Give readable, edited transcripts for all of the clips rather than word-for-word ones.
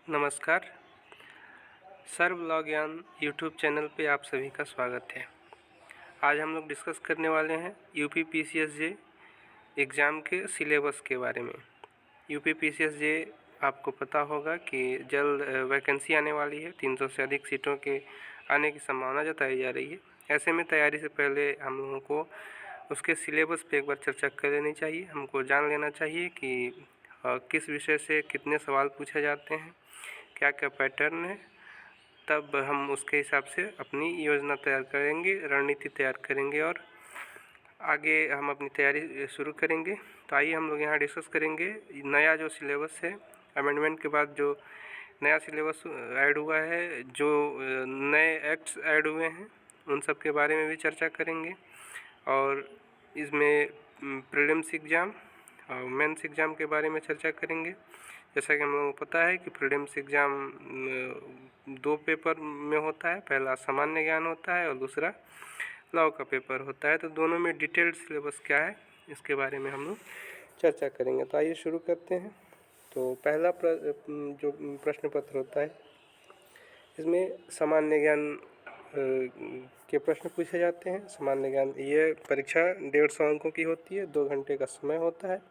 नमस्कार। सर्वलॉग ज्ञान YouTube channel पे आप सभी का स्वागत है। आज हम लोग डिस्कस करने वाले हैं यूपी पीसीएसजे एग्ज़ाम के सिलेबस के बारे में। यूपी पीसीएसजे आपको पता होगा कि जल्द वैकेंसी आने वाली है। 300 से अधिक सीटों के आने की संभावना जताई जा रही है। ऐसे में तैयारी से पहले हम लोगों को उसके सिलेबस पे एक बार चर्चा कर लेनी चाहिए। हमको जान लेना चाहिए कि किस विषय से कितने सवाल पूछे जाते हैं, क्या क्या पैटर्न है, तब हम उसके हिसाब से अपनी योजना तैयार करेंगे, रणनीति तैयार करेंगे और आगे हम अपनी तैयारी शुरू करेंगे। तो आइए हम लोग यहाँ डिस्कस करेंगे नया जो सिलेबस है, अमेंडमेंट के बाद जो नया सिलेबस ऐड हुआ है, जो नए एक्ट्स ऐड हुए हैं, उन सब के बारे में भी चर्चा करेंगे। और इसमें प्रीलिम्स एग्ज़ाम और मेंस एग्ज़ाम के बारे में चर्चा करेंगे। जैसा कि हम लोगों को पता है कि प्रीलिम्स एग्ज़ाम 2 पेपर में होता है। पहला सामान्य ज्ञान होता है और दूसरा लॉ का पेपर होता है। तो दोनों में डिटेल्ड सिलेबस क्या है, इसके बारे में हम लोग चर्चा करेंगे। तो आइए शुरू करते हैं। तो पहला जो प्रश्न पत्र होता है, इसमें सामान्य ज्ञान के प्रश्न पूछे जाते हैं। सामान्य ज्ञान ये परीक्षा 150 अंकों की होती है, 2 घंटे का समय होता है।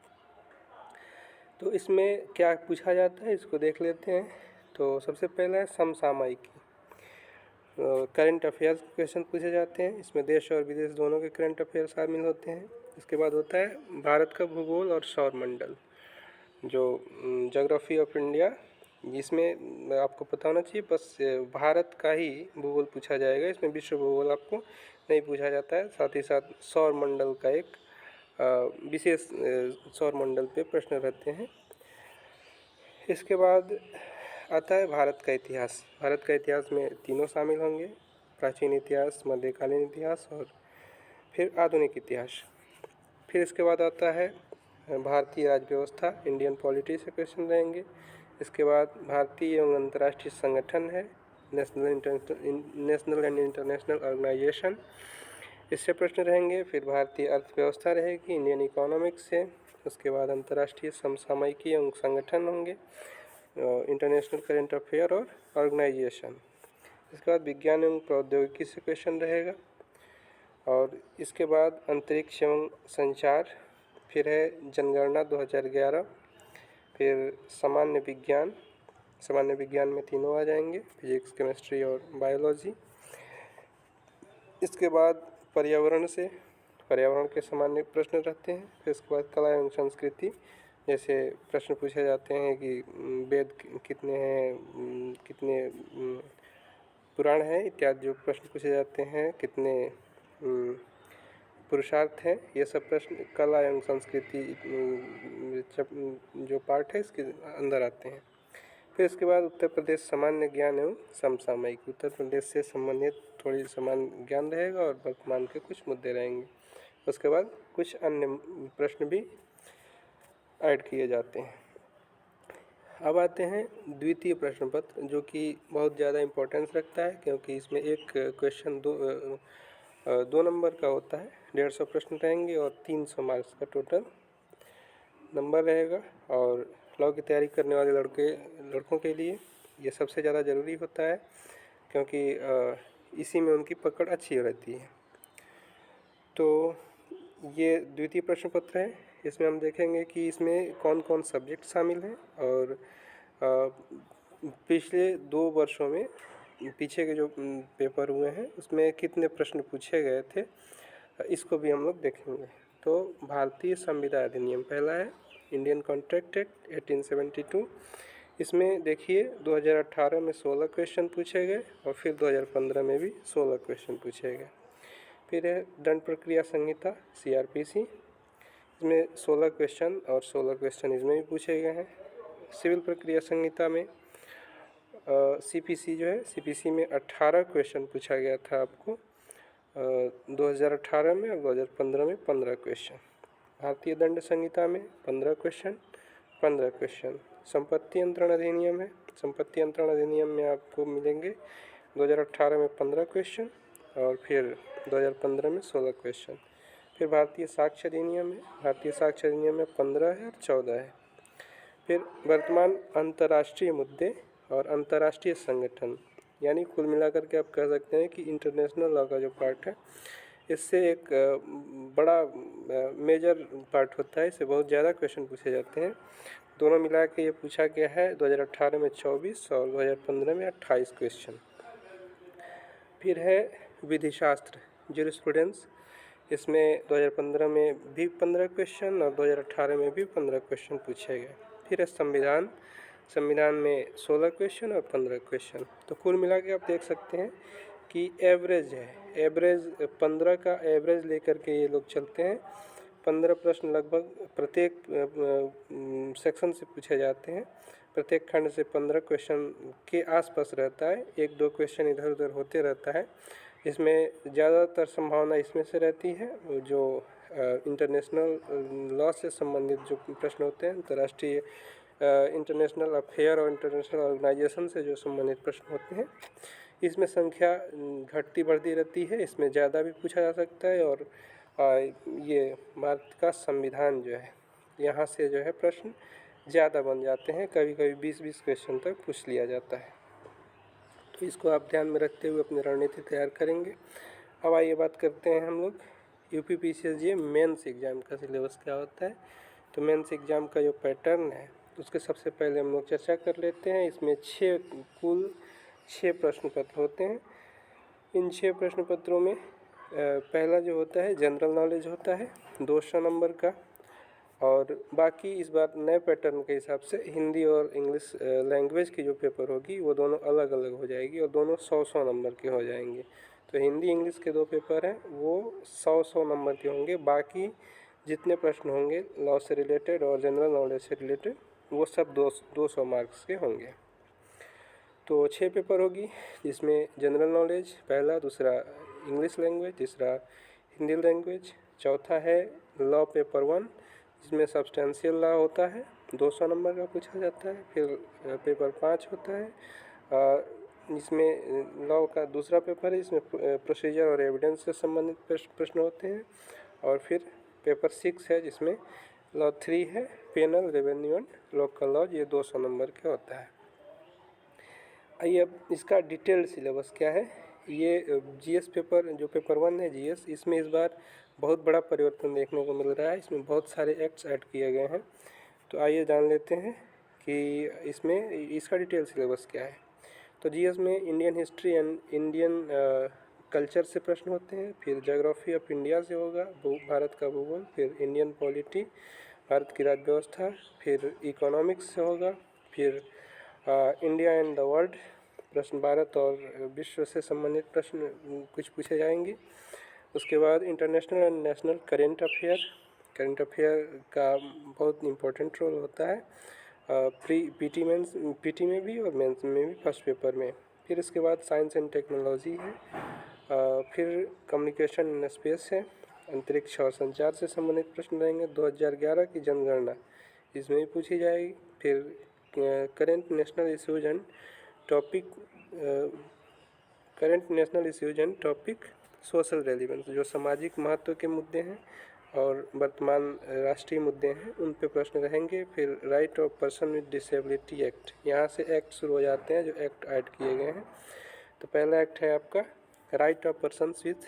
तो इसमें क्या पूछा जाता है, इसको देख लेते हैं। तो सबसे पहला है समसामयिकी, करंट अफेयर्स के क्वेश्चन पूछे जाते हैं। इसमें देश और विदेश दोनों के करंट अफेयर शामिल होते हैं। इसके बाद होता है भारत का भूगोल और सौरमंडल, जो ज्योग्राफी ऑफ इंडिया। इसमें आपको पता होना चाहिए बस भारत का ही भूगोल पूछा जाएगा, इसमें विश्व भूगोल आपको नहीं पूछा जाता है। साथ ही साथ सौरमंडल का एक विशेष सौरमंडल पे प्रश्न रहते हैं। इसके बाद आता है भारत का इतिहास। भारत का इतिहास में तीनों शामिल होंगे, प्राचीन इतिहास, मध्यकालीन इतिहास और फिर आधुनिक इतिहास। फिर इसके बाद आता है भारतीय राज्य व्यवस्था, इंडियन पॉलिटी से क्वेश्चन रहेंगे। इसके बाद भारतीय एवं अंतर्राष्ट्रीय संगठन है, नेशनल एंड इंटरनेशनल ऑर्गेनाइजेशन, इससे प्रश्न रहेंगे। फिर भारतीय अर्थव्यवस्था रहेगी, इंडियन इकोनॉमिक्स से। उसके बाद अंतर्राष्ट्रीय समसामयिकी एवं संगठन होंगे, इंटरनेशनल करंट अफेयर और ऑर्गेनाइजेशन। इसके बाद विज्ञान एवं प्रौद्योगिकी से क्वेश्चन रहेगा। और इसके बाद अंतरिक्ष एवं संचार, फिर है जनगणना 2011, फिर सामान्य विज्ञान में तीनों आ जाएंगे, फिजिक्स, केमिस्ट्री और बायोलॉजी। इसके बाद पर्यावरण के सामान्य प्रश्न रहते हैं। फिर इसके बाद कला एवं संस्कृति, जैसे प्रश्न पूछे जाते हैं कि वेद कितने हैं, कितने पुराण हैं इत्यादि जो प्रश्न पूछे जाते हैं, कितने पुरुषार्थ हैं, ये सब प्रश्न कला एवं संस्कृति जो पार्ट है इसके अंदर आते हैं। फिर इसके बाद उत्तर प्रदेश सामान्य ज्ञान एवं समसामयिक, उत्तर प्रदेश से संबंधित थोड़ी सामान्य ज्ञान रहेगा और वर्तमान के कुछ मुद्दे रहेंगे। उसके बाद कुछ अन्य प्रश्न भी ऐड किए जाते हैं। अब आते हैं द्वितीय प्रश्न पत्र, जो कि बहुत ज़्यादा इम्पोर्टेंस रखता है, क्योंकि इसमें एक क्वेश्चन दो नंबर का होता है। 150 प्रश्न रहेंगे और 300 मार्क्स का टोटल नंबर रहेगा। और लॉ की तैयारी करने वाले लड़कों के लिए ये सबसे ज़्यादा ज़रूरी होता है, क्योंकि इसी में उनकी पकड़ अच्छी रहती है। तो ये द्वितीय प्रश्न पत्र है। इसमें हम देखेंगे कि इसमें कौन कौन सब्जेक्ट शामिल हैं और पिछले 2 वर्षों में पीछे के जो पेपर हुए हैं उसमें कितने प्रश्न पूछे गए थे, इसको भी हम लोग देखेंगे। तो भारतीय संविदा अधिनियम पहला है, इंडियन कॉन्ट्रैक्ट एक्ट 1872। इसमें देखिए 2018 में 16 क्वेश्चन पूछे गए और फिर 2015 में भी 16 क्वेश्चन पूछे गए। फिर है दंड प्रक्रिया संहिता CRPC, इसमें 16 क्वेश्चन और 16 क्वेश्चन इसमें भी पूछे गए हैं। सिविल प्रक्रिया संहिता में CPC जो है, CPC में 18 क्वेश्चन पूछा गया था आपको 2018 में, और 2015 में 15 क्वेश्चन। भारतीय दंड संहिता में 15 क्वेश्चन। संपत्ति अंतरण अधिनियम है, संपत्ति अंतरण अधिनियम में आपको मिलेंगे 2018 में 15 क्वेश्चन और फिर 2015 में 16 क्वेश्चन। फिर भारतीय साक्ष्य अधिनियम है, भारतीय साक्ष्य अधिनियम में 15 है और 14 है। फिर वर्तमान अंतर्राष्ट्रीय मुद्दे और अंतर्राष्ट्रीय संगठन, यानी कुल मिलाकर के आप कह सकते हैं कि इंटरनेशनल लॉ का जो पार्ट है इससे एक बड़ा मेजर पार्ट होता है। इससे बहुत ज़्यादा क्वेश्चन पूछे जाते हैं। दोनों मिला के ये पूछा गया है 2018 में 24 और 2015 में 28 क्वेश्चन। फिर है विधि शास्त्र, ज्यूरिस्प्रूडेंस। इसमें 2015 में भी 15 क्वेश्चन और 2018 में भी 15 क्वेश्चन पूछे गए। फिर है संविधान, संविधान में 16 क्वेश्चन और 15 क्वेश्चन। तो कुल मिला के आप देख सकते हैं कि एवरेज है, एवरेज 15 का एवरेज लेकर के ये लोग चलते हैं। 15 प्रश्न लगभग प्रत्येक सेक्शन से पूछे जाते हैं। प्रत्येक खंड से 15 क्वेश्चन के आसपास रहता है, 1-2 क्वेश्चन इधर उधर होते रहता है। इसमें ज़्यादातर संभावना इसमें से रहती है जो इंटरनेशनल लॉ से संबंधित जो प्रश्न होते हैं, अंतर्राष्ट्रीय इंटरनेशनल अफेयर और इंटरनेशनल ऑर्गेनाइजेशन से जो संबंधित प्रश्न होते हैं, इसमें संख्या घटती बढ़ती रहती है। इसमें ज़्यादा भी पूछा जा सकता है। और ये भारत का संविधान जो है, यहाँ से जो है प्रश्न ज़्यादा बन जाते हैं, कभी कभी 20-20 क्वेश्चन तक पूछ लिया जाता है। तो इसको आप ध्यान में रखते हुए अपनी रणनीति तैयार करेंगे। अब आइए बात करते हैं हम लोग UPPCSG मेंस एग्ज़ाम का सिलेबस क्या होता है। तो मेंस एग्ज़ाम का जो पैटर्न है उसके सबसे पहले हम लोग चर्चा कर लेते हैं। इसमें कुल 6 प्रश्न पत्र होते हैं। इन 6 प्रश्न पत्रों में पहला जो होता है जनरल नॉलेज होता है 200 नंबर का, और बाकी इस बार नए पैटर्न के हिसाब से हिंदी और इंग्लिश लैंग्वेज की जो पेपर होगी वो दोनों अलग अलग हो जाएगी और दोनों 100-100 नंबर के हो जाएंगे। तो हिंदी इंग्लिश के 2 पेपर हैं वो 100-100 नंबर के होंगे। बाकी जितने प्रश्न होंगे लॉ से रिलेटेड और जनरल नॉलेज से रिलेटेड वो सब 200 मार्क्स के होंगे। तो 6 पेपर होगी, जिसमें जनरल नॉलेज पहला, दूसरा इंग्लिश लैंग्वेज, तीसरा हिंदी लैंग्वेज, चौथा है लॉ पेपर 1 जिसमें सब्सटेंशियल लॉ होता है 200 नंबर का पूछा जाता है। फिर पेपर 5 होता है इसमें लॉ का दूसरा पेपर है, इसमें प्रोसीजर और एविडेंस से संबंधित प्रश्न होते हैं। और फिर पेपर 6 है जिसमें लॉ 3 है, penal, revenue and local law, ये 200 नंबर के होता है। आइए अब इसका डिटेल्ड सिलेबस क्या है। ये जीएस पेपर, जो पेपर 1 है जीएस, इसमें इस बार बहुत बड़ा परिवर्तन देखने को मिल रहा है। इसमें बहुत सारे एक्ट्स ऐड किए गए हैं। तो आइए जान लेते हैं कि इसमें इसका डिटेल सिलेबस क्या है। तो जीएस में Indian history and Indian culture से प्रश्न होते हैं। फिर ज्योग्राफी ऑफ इंडिया से होगा, भारत का भूगोल। फिर इंडियन पॉलिटी, भारत की राज्य व्यवस्था। फिर इकोनॉमिक्स से होगा। फिर इंडिया एंड द वर्ल्ड, प्रश्न भारत और विश्व से संबंधित प्रश्न कुछ पूछे जाएंगे। उसके बाद international and national current affair, current affair का बहुत इम्पोर्टेंट रोल होता है पीटी में भी और मेंस में भी, फर्स्ट पेपर में। फिर इसके बाद साइंस एंड टेक्नोलॉजी है। फिर कम्युनिकेशन इन स्पेस है, अंतरिक्ष और संचार से संबंधित प्रश्न रहेंगे। 2011 की जनगणना इसमें भी पूछी जाएगी। फिर current national issues and topic, current national issues and topic social relevance, जो सामाजिक महत्व के मुद्दे हैं और वर्तमान राष्ट्रीय मुद्दे हैं, उन पे प्रश्न रहेंगे। फिर right of person with disability act, यहाँ से एक्ट शुरू हो जाते हैं जो एक्ट ऐड किए गए हैं। तो पहला एक्ट है आपका right of persons with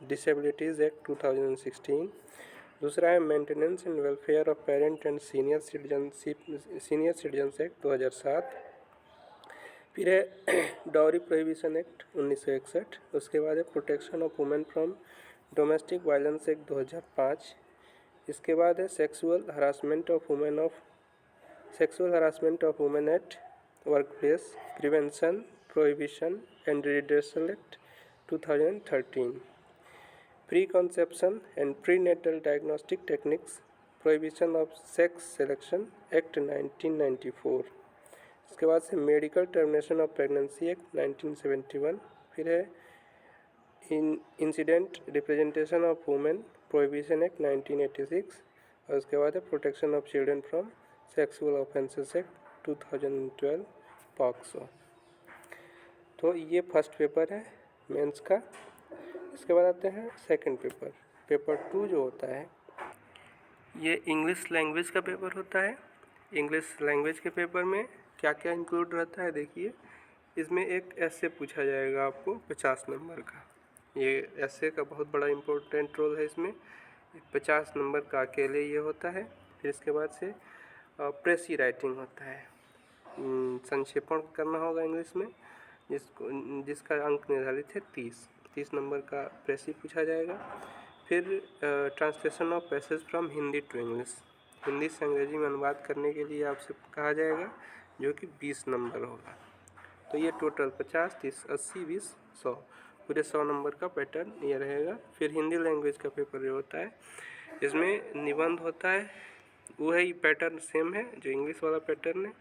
disabilities act 2016। दूसरा है maintenance and welfare of parent and senior citizens act 2007। फिर है डाउरी प्रोहिबिशन एक्ट 1961। उसके बाद है protection of women from domestic violence act 2005। इसके बाद है sexual harassment of women at work place prevention, prohibition and redressal act 2013। Pre conception and pre natal diagnostic techniques, prohibition of sex selection act 1994। इसके बाद से medical termination of pregnancy act 1971। फिर है incident representation of women prohibition act 1986। और उसके बाद है protection of children from sexual offences act 2012 POCSO. तो ये फर्स्ट पेपर है मेंस का। इसके बाद आते हैं सेकंड पेपर, पेपर 2 जो होता है ये इंग्लिश लैंग्वेज का पेपर होता है। इंग्लिश लैंग्वेज के पेपर में क्या क्या इंक्लूड रहता है देखिए, इसमें एक ऐसे पूछा जाएगा आपको 50 नंबर का। ये ऐसे का बहुत बड़ा इम्पोर्टेंट रोल है इसमें। 50 नंबर का अकेले ये होता है। फिर इसके बाद से प्रेसी राइटिंग होता है, संक्षेपण करना होगा इंग्लिश में, जिसका अंक निर्धारित है 30 नंबर का प्रेसी पूछा जाएगा। फिर translation of passage from Hindi to English, Hindi से अंग्रेजी में अनुवाद करने के लिए आपसे कहा जाएगा, जो कि 20 नंबर होगा। तो ये टोटल 50, 30, 80, 20, 100, पूरे 100 नंबर का पैटर्न ये रहेगा। फिर हिंदी लैंग्वेज का पेपर जो होता है, इसमें निबंध होता है, वही पैटर्न सेम है जो इंग्लिश वाला पैटर्न है,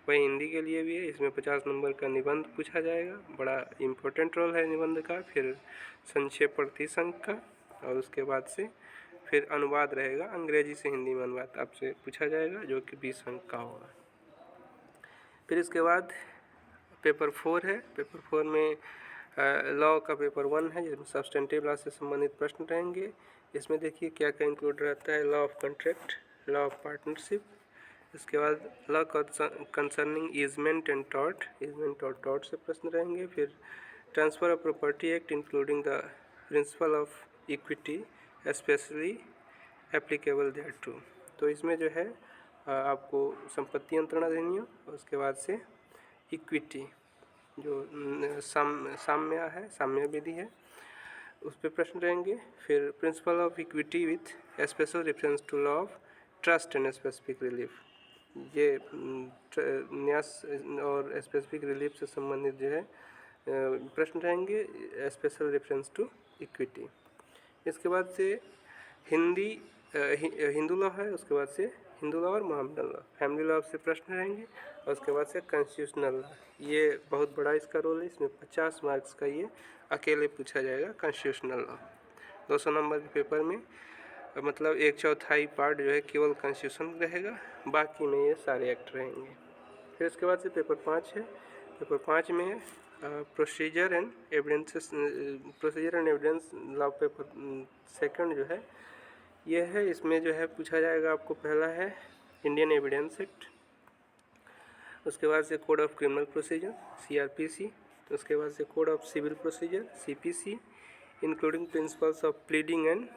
वही हिंदी के लिए भी है। इसमें 50 नंबर का निबंध पूछा जाएगा, बड़ा इम्पोर्टेंट रोल है निबंध का। फिर संक्षेपण 30 अंक का, और उसके बाद से फिर अनुवाद रहेगा, अंग्रेजी से हिंदी में अनुवाद आपसे पूछा जाएगा, जो कि 20 अंक का होगा। फिर इसके बाद पेपर 4 है। पेपर 4 में लॉ का पेपर 1 है, जिसमें सब्सटेंटिव लॉ से संबंधित प्रश्न रहेंगे। इसमें देखिए क्या क्या इंक्लूड रहता है, law of contract, law of partnership, इसके बाद law concerning easement and tort, easement और टॉर्ट से प्रश्न रहेंगे। फिर transfer of property act including the principle of equity specially applicable thereto. तो इसमें जो है आपको संपत्ति अंतरण अधिनियम, और उसके बाद से इक्विटी जो साम्य है, साम्य विधि है, उस पर प्रश्न रहेंगे। फिर principle of equity with special reference to law of trust and specific relief, ये न्यास और स्पेसिफिक रिलीफ से संबंधित जो है प्रश्न रहेंगे, स्पेशल रेफरेंस टू इक्विटी। इसके बाद से हिंदू लॉ है, उसके बाद से हिंदू लॉ और मोहम्मदन लॉ, फैमिली लॉ से प्रश्न रहेंगे, और उसके बाद से कॉन्स्टिट्यूशनल लॉ, ये बहुत बड़ा इसका रोल है। इसमें 50 मार्क्स का ये अकेले पूछा जाएगा कॉन्स्टिट्यूशनल लॉ। 200 नंबर के पेपर में मतलब 1/4 पार्ट जो है केवल कॉन्स्टिट्यूशन रहेगा, बाकी में ये सारे एक्ट रहेंगे। फिर इसके बाद से पेपर 5 है। पेपर 5 में procedure and evidence law paper 2 जो है ये है। इसमें जो है पूछा जाएगा आपको, पहला है इंडियन एविडेंस एक्ट, उसके बाद से code of criminal procedure CRPC, तो उसके बाद से code of civil procedure CPC, including principles of pleading and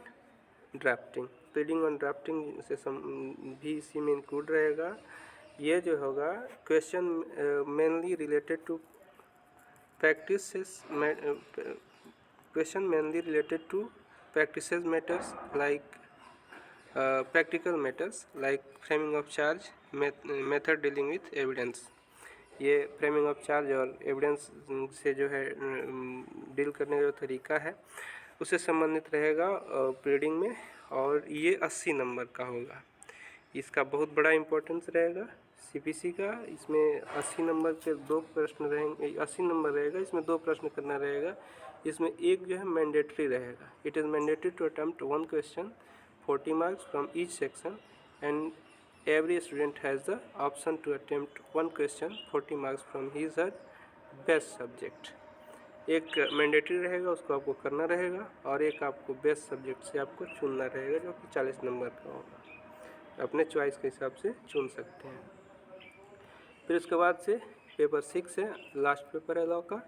drafting. Pleading और ड्राफ्टिंग से भी इसी में इंक्लूड रहेगा। ये जो होगा question mainly related to practices matters like practical matters like framing of charge, method dealing with evidence। ये फ्रेमिंग ऑफ चार्ज और एविडेंस से जो है डील करने का जो तरीका है उससे संबंधित रहेगा प्लीडिंग में, और ये 80 नंबर का होगा। इसका बहुत बड़ा इम्पोर्टेंस रहेगा CPC का। इसमें 80 नंबर के 2 प्रश्न रहेंगे, 80 नंबर रहेगा, इसमें 2 प्रश्न करना रहेगा। इसमें एक जो है मैंडेटरी रहेगा, it is mandatory to attempt 1 question 40 marks from each section and every student has the option to attempt 1 question 40 marks from his her best subject. एक मैंडेटरी रहेगा, उसको आपको करना रहेगा, और एक आपको बेस्ट सब्जेक्ट से आपको चुनना रहेगा, जो कि 40 नंबर का होगा। अपने चॉइस के हिसाब से चुन सकते हैं। फिर उसके बाद से पेपर 6 है, लास्ट पेपर है लॉ का।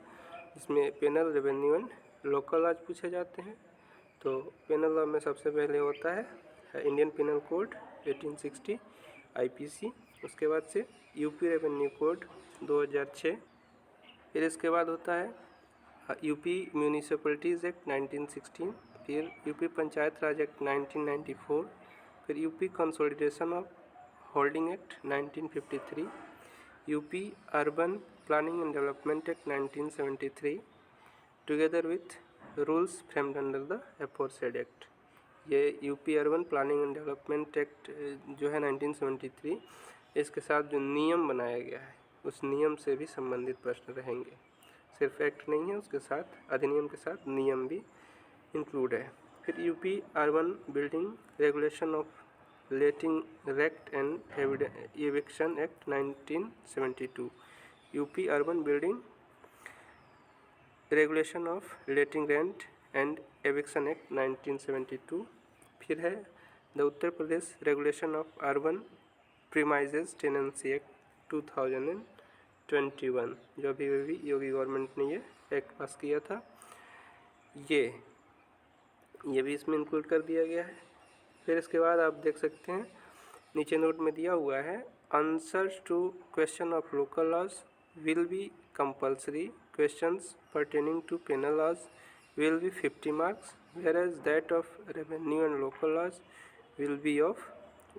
इसमें penal, revenue and local laws पूछे जाते हैं। तो पेनल लॉ में सबसे पहले होता है इंडियन पिनल कोड 1860 IPC, उसके बाद से यूपी रेवेन्यू कोड 2006। फिर इसके बाद होता है यूपी म्यूनिसिपलिटीज़ एक्ट 1916, फिर यूपी पंचायत राज एक्ट 1994, फिर UP consolidation of holding act 1953, UP urban planning and development act 1973 together with rules framed under the aforesaid act. ये UP urban planning and development act जो है 1973, इसके साथ जो नियम बनाया गया है उस नियम से भी संबंधित प्रश्न रहेंगे। सिर्फ एक्ट नहीं है, उसके साथ अधिनियम के साथ नियम भी इंक्लूड है। फिर UP urban building regulation of letting rent and eviction act 1972, UP urban building regulation of letting rent and eviction act 1972। फिर है the Uttar Pradesh regulation of urban premises tenancy act 2000 21 जो अभी योगी गवर्नमेंट ने ये एक्ट पास किया था, ये भी इसमें इंक्लूड कर दिया गया है। फिर इसके बाद आप देख सकते हैं नीचे नोट में दिया हुआ है, answers to question of local laws will be compulsory, questions pertaining to penal laws will be 50 marks, whereas that of revenue and local laws will be of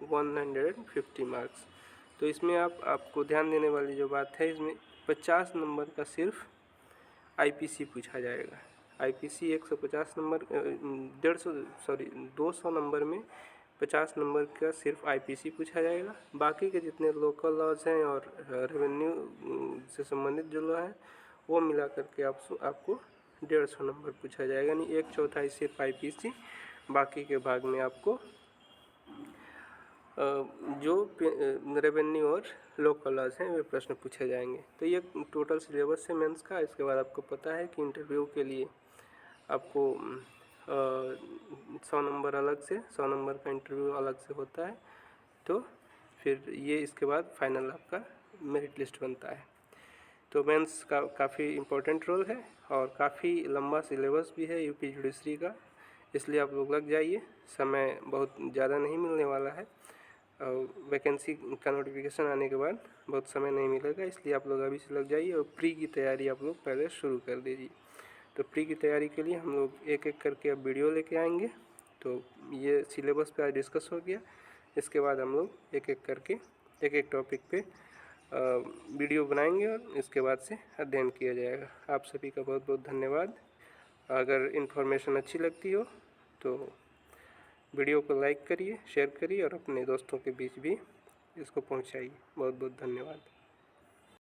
150 marks। तो इसमें आपको ध्यान देने वाली जो बात है, इसमें 50 नंबर का सिर्फ आईपीसी पूछा जाएगा। आईपीसी 150 नंबर 200 नंबर में 50 नंबर का सिर्फ आईपीसी पूछा जाएगा। बाकी के जितने लोकल लॉज हैं और रेवेन्यू से संबंधित जो लॉ हैं वो मिला करके आपको 150 नंबर पूछा जाएगा, यानी 1/4 सिर्फ आईपीसी, बाकी के भाग में आपको जो रेवेन्यू और लोकल लॉज हैं वे प्रश्न पूछे जाएंगे। तो ये टोटल सिलेबस है मेंस का। इसके बाद आपको पता है कि इंटरव्यू के लिए आपको 100 नंबर अलग से, 100 नंबर का इंटरव्यू अलग से होता है। तो फिर ये इसके बाद फाइनल आपका मेरिट लिस्ट बनता है। तो मेंस का काफ़ी इम्पोर्टेंट रोल है और काफ़ी लंबा सिलेबस भी है यूपी जुडिशरी का, इसलिए आप लोग लग जाइए। समय बहुत ज़्यादा नहीं मिलने वाला है, वैकेंसी का नोटिफिकेशन आने के बाद बहुत समय नहीं मिलेगा, इसलिए आप लोग अभी से लग जाइए और प्री की तैयारी आप लोग पहले शुरू कर दीजिए। तो प्री की तैयारी के लिए हम लोग एक एक करके अब वीडियो लेके आएंगे। तो ये सिलेबस पे आज डिस्कस हो गया, इसके बाद हम लोग एक एक करके एक एक टॉपिक पे वीडियो बनाएंगे और इसके बाद से अध्ययन किया जाएगा। आप सभी का बहुत बहुत धन्यवाद। अगर इन्फॉर्मेशन अच्छी लगती हो तो वीडियो को लाइक करिए, शेयर करिए और अपने दोस्तों के बीच भी इसको पहुंचाइए। बहुत बहुत धन्यवाद।